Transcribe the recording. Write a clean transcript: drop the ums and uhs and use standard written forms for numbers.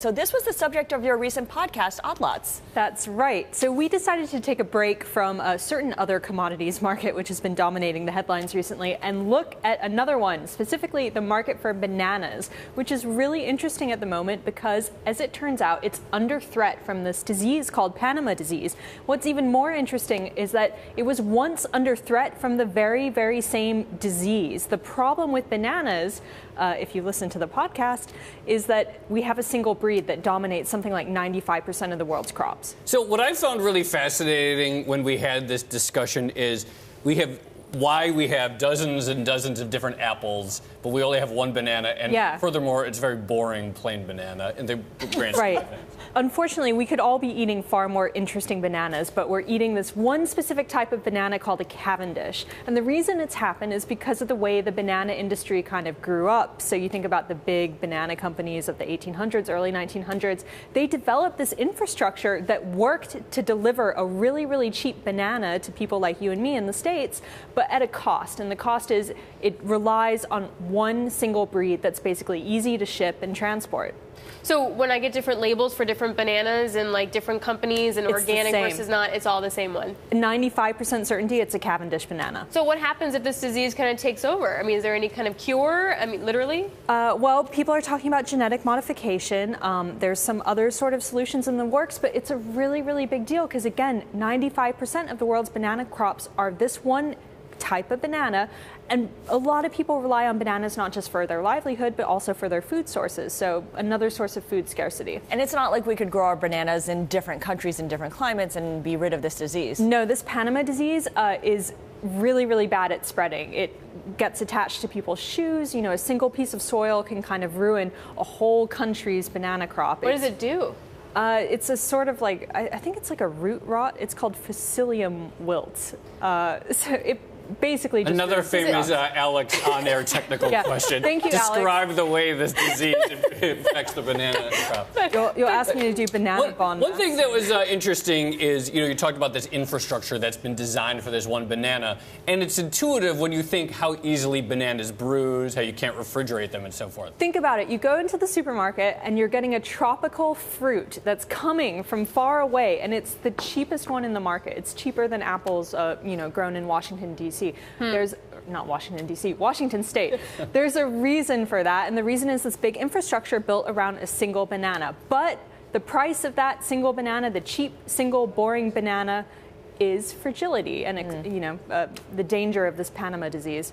So this was the subject of your recent podcast, Odd Lots. That's right. So we decided to take a break from a certain other commodities market, which has been dominating the headlines recently, and look at another one, specifically the market for bananas, which is really interesting at the moment because, as it turns out, it's under threat from this disease called Panama disease. What's even more interesting is that it was once under threat from the very, very same disease. The problem with bananas, if you listen to the podcast, is that we have a single breed that dominates something like 95% of the world's crops. So what I found really fascinating when we had this discussion is we have dozens and dozens of different apples, but we only have one banana, and furthermore, it's very boring plain banana in the grand scheme of things. Unfortunately, we could all be eating far more interesting bananas, but we're eating this one specific type of banana called a Cavendish. And the reason it's happened is because of the way the banana industry kind of grew up. So you think about the big banana companies of the 1800s, early 1900s, they developed this infrastructure that worked to deliver a really, really cheap banana to people like you and me in the States, but at a cost. And the cost is it relies on one single breed that's basically easy to ship and transport. So when I get different labels for different bananas and like different companies and organic versus not, it's all the same one? 95% certainty it's a Cavendish banana. So what happens if this disease kind of takes over? I mean, is there any kind of cure? I mean, literally? Well, people are talking about genetic modification. There's some other sort of solutions in the works, but it's a really, really big deal because, again, 95% of the world's banana crops are this one type of banana, and a lot of people rely on bananas not just for their livelihood but also for their food sources, so another source of food scarcity. And it's not like we could grow our bananas in different countries and different climates and be rid of this disease. No, this Panama disease is really, really bad at spreading. It gets attached to people's shoes. You know, a single piece of soil can kind of ruin a whole country's banana crop. What does it do? It's a sort of like, I think it's like a root rot. It's called Facilium wilt. So it basically just another famous Alex on-air technical question. Thank you, Describe Alex. the way this disease affects the banana crop. You'll ask me to do banana bond. One thing that was interesting is, you talked about this infrastructure that's been designed for this one banana, and it's intuitive when you think how easily bananas bruise, how you can't refrigerate them, and so forth. Think about it. You go into the supermarket and you're getting a tropical fruit that's coming from far away, and it's the cheapest one in the market. It's cheaper than apples, grown in Washington, D.C. There's not Washington, D.C., Washington State. There's a reason for that, and the reason is this big infrastructure built around a single banana. But the price of that single banana, the cheap, single, boring banana, is fragility and, the danger of this Panama disease.